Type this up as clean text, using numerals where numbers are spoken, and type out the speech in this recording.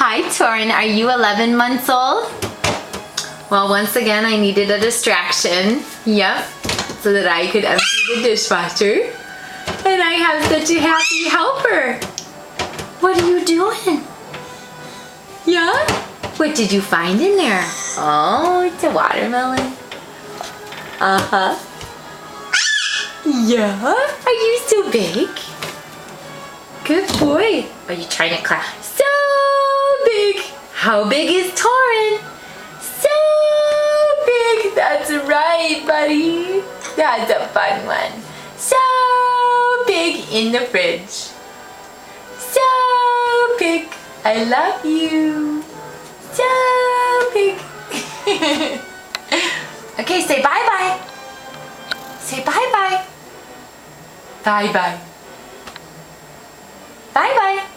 Hi, Toren. Are you 11 months old? Well, once again, I needed a distraction. Yep. So that I could empty the dishwasher. And I have such a happy helper. What are you doing? Yeah? What did you find in there? Oh, it's a watermelon. Uh-huh. Yeah? Are you so big? Good boy. Are you trying to climb? So big. How big is Toren? So big. That's right, buddy. That's a fun one. So big in the fridge. So big. I love you. So big. Okay, say bye-bye. Say bye-bye. Bye-bye. Bye-bye.